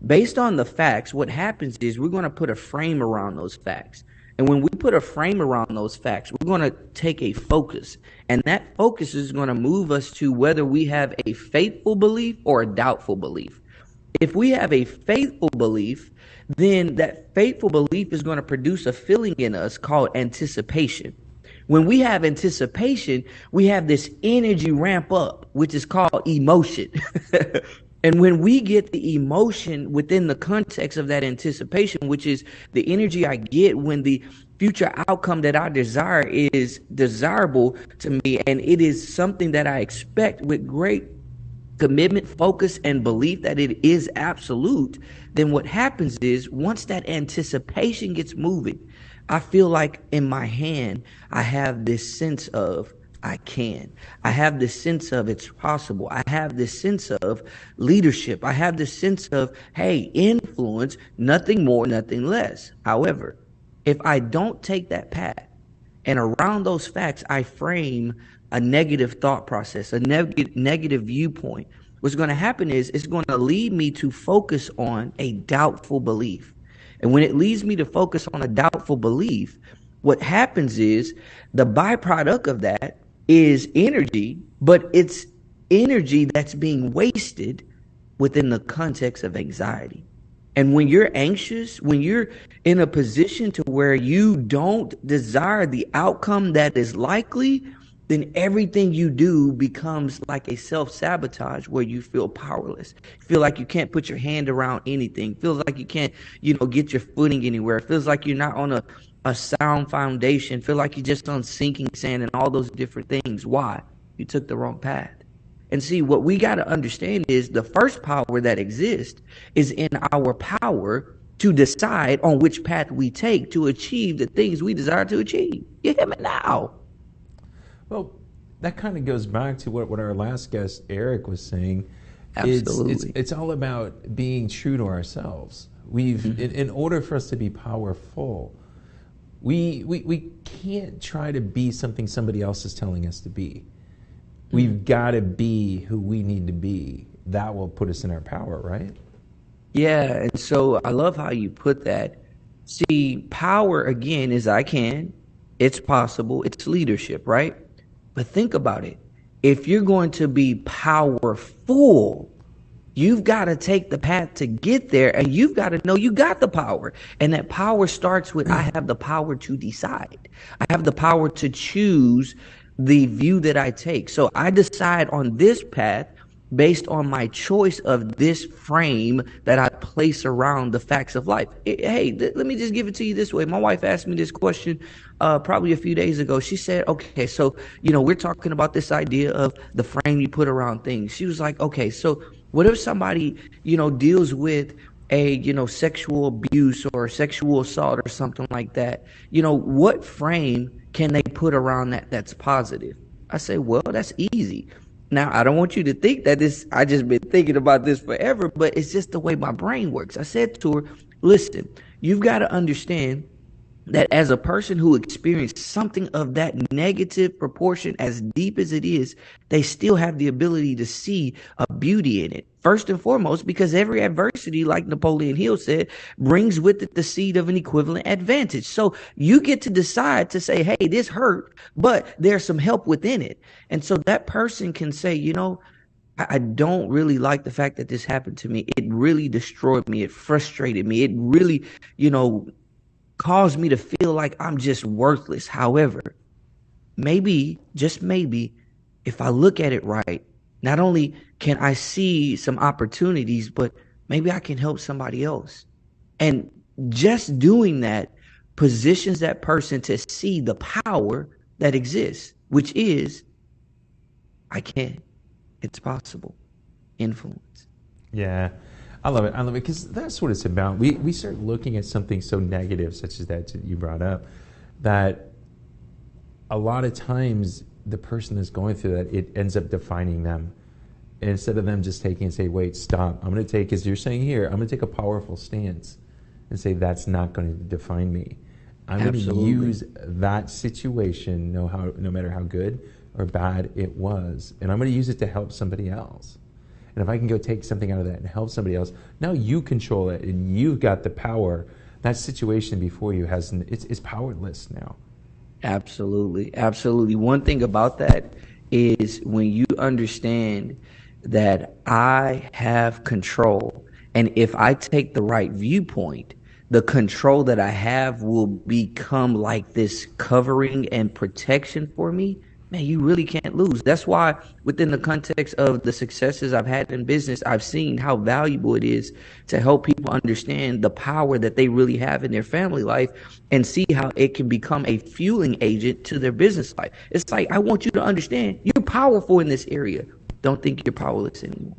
Based on the facts, what happens is we're going to put a frame around those facts. And when we put a frame around those facts, we're going to take a focus. And that focus is going to move us to whether we have a faithful belief or a doubtful belief. If we have a faithful belief, then that faithful belief is going to produce a feeling in us called anticipation. When we have anticipation, we have this energy ramp up, which is called emotion. And when we get the emotion within the context of that anticipation, which is the energy I get when the future outcome that I desire is desirable to me, and it is something that I expect with great commitment, focus, and belief that it is absolute, then what happens is once that anticipation gets moving, I feel like in my hand, I have this sense of I can. I have this sense of it's possible. I have this sense of leadership. I have this sense of, hey, influence, nothing more, nothing less. However, if I don't take that path and around those facts, I frame a negative thought process, a negative viewpoint, what's going to happen is it's going to lead me to focus on a doubtful belief. And when it leads me to focus on a doubtful belief, What happens is the byproduct of that is energy, but it's energy that's being wasted within the context of anxiety. And when you're anxious, when you're in a position to where you don't desire the outcome that is likely, then everything you do becomes like a self-sabotage where you feel powerless. You feel like you can't put your hand around anything. Feels like you can't, get your footing anywhere. It feels like you're not on a sound foundation. Feel like you're just on sinking sand and all those different things. Why? You took the wrong path. And see, what we got to understand is the first power that exists is in our power to decide on which path we take to achieve the things we desire to achieve. You hear me now? Well, that kind of goes back to what our last guest, Eric, was saying. Absolutely. It's all about being true to ourselves. In order for us to be powerful, we can't try to be something somebody else is telling us to be. We've got to be who we need to be. That will put us in our power, right? Yeah, and so I love how you put that. See, power, again, is I can. It's possible. It's leadership, right? But think about it. If you're going to be powerful, you've got to take the path to get there, and you've got to know you got the power. And that power starts with I have the power to decide. I have the power to choose the view that I take. So I decide on this path based on my choice of this frame that I place around the facts of life. Hey, let me just give it to you this way. My wife asked me this question probably a few days ago. She said, okay, so, we're talking about this idea of the frame you put around things. She was like, okay, so what if somebody, deals with a, sexual abuse or sexual assault or something like that? What frame can they put around that's positive? I say, well, that's easy. Now, I don't want you to think that I just been thinking about this forever, but it's just the way my brain works. I said to her, listen, you've got to understand that as a person who experienced something of that negative proportion, as deep as it is, they still have the ability to see a beauty in it. First and foremost, because every adversity, like Napoleon Hill said, brings with it the seed of an equivalent advantage. So you get to decide to say, hey, this hurt, but there's some help within it. And so that person can say, I don't really like the fact that this happened to me. It really destroyed me. It frustrated me. It really, caused me to feel like I'm just worthless. However, maybe, just maybe, if I look at it right, not only can I see some opportunities, but maybe I can help somebody else. And just doing that positions that person to see the power that exists, which is, I can. It's possible. Influence. Yeah. I love it because that's what it's about. We start looking at something so negative, such as that you brought up, that a lot of times the person that's going through that, it ends up defining them. And instead of them just taking and say, wait, stop, I'm going to take, as you're saying here, I'm going to take a powerful stance and say that's not going to define me. I'm going to use that situation, no matter how good or bad it was, and I'm going to use it to help somebody else. And if I can go take something out of that and help somebody else, now you control it and you've got the power. That situation before you it's powerless now. Absolutely. Absolutely. One thing about that is when you understand that I have control, and if I take the right viewpoint, the control that I have will become like this covering and protection for me. Man, you really can't lose. That's why within the context of the successes I've had in business, I've seen how valuable it is to help people understand the power that they really have in their family life and see how it can become a fueling agent to their business life. It's like, I want you to understand you're powerful in this area. Don't think you're powerless anymore.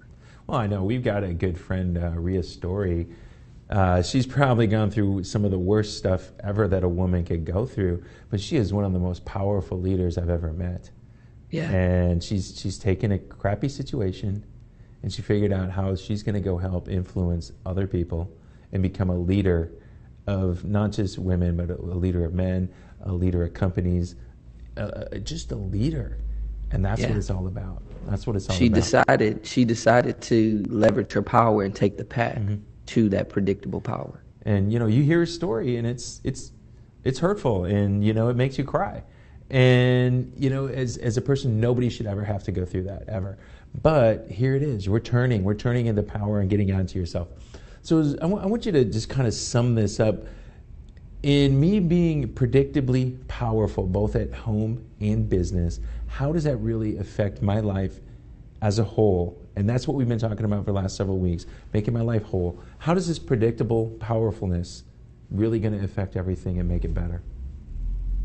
Well, I know we've got a good friend, Rhea Story. She's probably gone through some of the worst stuff ever that a woman could go through, but she is one of the most powerful leaders I've ever met. Yeah. And she's taken a crappy situation and she figured out how she's going to go help influence other people and become a leader of not just women, but a leader of men, a leader of companies, just a leader. And that's what it's all about. That's what it's all about. She decided to leverage her power and take the path to that predictable power. And you hear her story, and it's It's hurtful, and it makes you cry. And as a person, nobody should ever have to go through that, ever. But here it is. We're turning into power and getting onto yourself. So I want you to just kind of sum this up. In me being predictably powerful, both at home and business, how does that really affect my life as a whole? And that's what we've been talking about for the last several weeks, making my life whole. How does this predictable powerfulness really going to affect everything and make it better?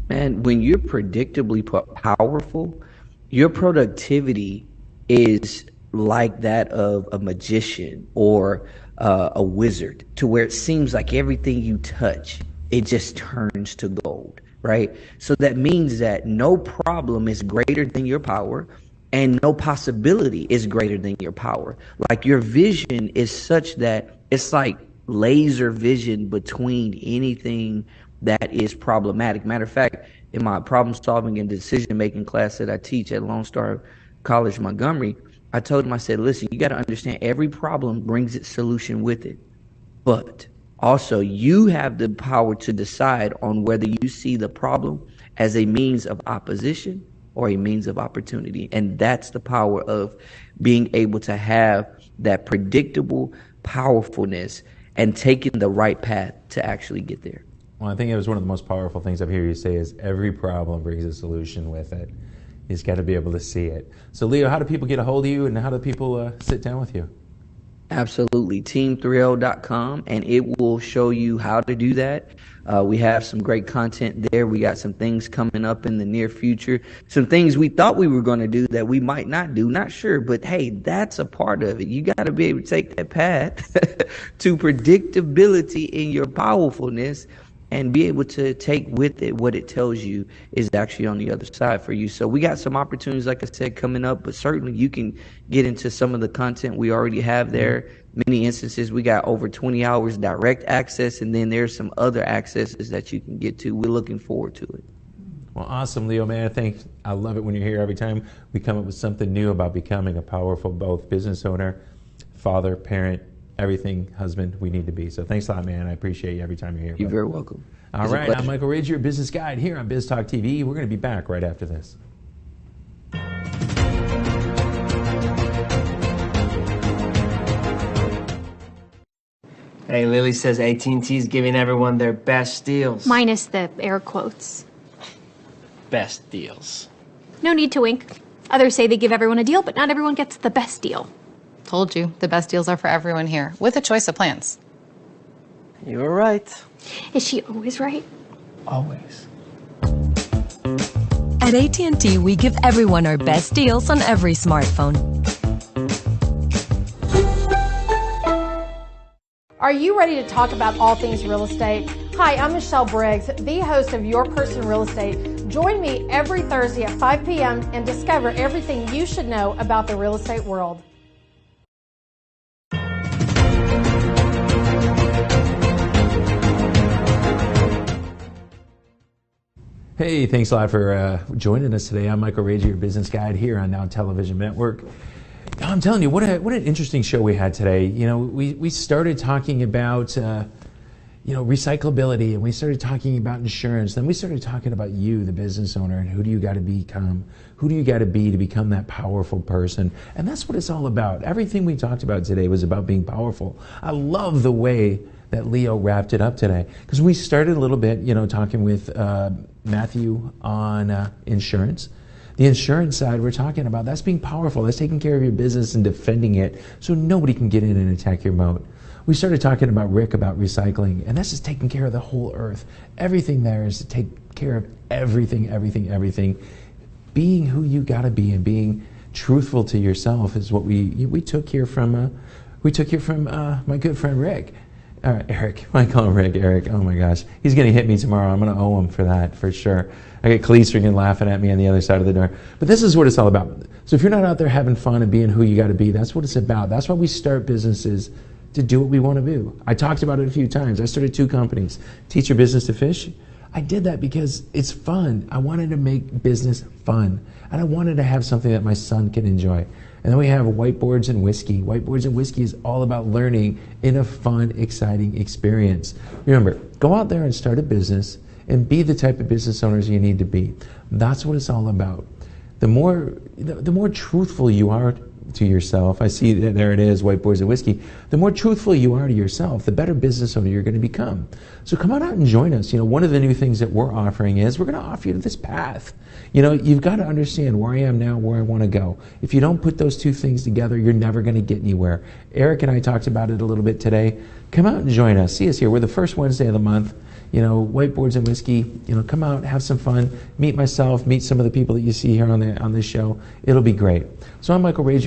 Man, when you're predictably powerful, your productivity is like that of a magician or a wizard, to where it seems like everything you touch, it just turns to gold, right? So that means that no problem is greater than your power, and no possibility is greater than your power. Like, your vision is such that it's like laser vision between anything that is problematic. Matter of fact, in my problem solving and decision making class that I teach at Lone Star College, Montgomery, I told him, I said, listen, you got to understand every problem brings its solution with it. But also, you have the power to decide on whether you see the problem as a means of opposition or a means of opportunity. And that's the power of being able to have that predictable powerfulness and taking the right path to actually get there. Well, I think it was one of the most powerful things I've heard you say is every problem brings a solution with it. You just got to be able to see it. So, Leo, how do people get a hold of you, and how do people sit down with you? Absolutely. Team3l.com, and it will show you how to do that. We have some great content there. We got some things coming up in the near future. Some things we thought we were going to do that we might not do. Not sure, but hey, that's a part of it. You got to be able to take that path to predictability in your powerfulness and be able to take with it what it tells you is actually on the other side for you. So we got some opportunities, like I said, coming up, but certainly you can get into some of the content we already have there. Many instances, we got over 20 hours direct access, and then there's some other accesses that you can get to. We're looking forward to it. Well, awesome, Leo, man. I love it when you're here. Every time we come up with something new about becoming a powerful both business owner, father, parent, everything, husband, we need to be. So thanks a lot, man. I appreciate you every time you're here. You're very welcome. All right, I'm Michael Rage, your business guide here on Biz Talk TV. We're going to be back right after this. Hey, Lily says AT&T's giving everyone their best deals. Minus the air quotes. Best deals. No need to wink. Others say they give everyone a deal, but not everyone gets the best deal. Told you, the best deals are for everyone here, with a choice of plans. You were right. Is she always right? Always. At AT&T, we give everyone our best deals on every smartphone. Are you ready to talk about all things real estate? Hi, I'm Michelle Briggs, the host of Your Person Real Estate. Join me every Thursday at 5 p.m. and discover everything you should know about the real estate world. Hey, thanks a lot for joining us today. I'm Michael Rage, your business guide here on Now Television Network. I'm telling you, what an interesting show we had today. We started talking about recyclability, and we started talking about insurance. Then we started talking about you, the business owner, and who do you got to become? Who do you got to be to become that powerful person? And that's what it's all about. Everything we talked about today was about being powerful. I love the way that Leo wrapped it up today, because we started a little bit, talking with Matthew on insurance. The insurance side, we're talking about, that's being powerful. That's taking care of your business and defending it so nobody can get in and attack your moat. We started talking about Rick about recycling, and that's just taking care of the whole earth. Everything there is to take care of everything. Being who you got to be and being truthful to yourself is what we took here from my good friend Rick. Eric. I call him Rick. Eric. Oh my gosh. He's going to hit me tomorrow. I'm going to owe him for that, for sure. I get Khalees freaking laughing at me on the other side of the door. But this is what it's all about. So if you're not out there having fun and being who you got to be, that's what it's about. That's why we start businesses, to do what we want to do. I talked about it a few times. I started 2 companies. Teach Your Business to Fish. I did that because it's fun. I wanted to make business fun. And I wanted to have something that my son can enjoy. And then we have Whiteboards and Whiskey. Whiteboards and Whiskey is all about learning in a fun, exciting experience. Remember, go out there and start a business and be the type of business owners you need to be. That's what it's all about. The more truthful you are to yourself, I see that there it is, whiteboards and whiskey. The more truthful you are to yourself, the better business owner you're going to become. So come on out and join us. One of the new things that we're offering is we're going to offer you this path. You've got to understand where I am now, where I want to go. If you don't put those two things together, you're never going to get anywhere. Eric and I talked about it a little bit today. Come out and join us. See us here. We're the first Wednesday of the month. Whiteboards and whiskey. Come out, have some fun, meet myself, meet some of the people that you see here on this show. It'll be great. So I'm Michael Rager.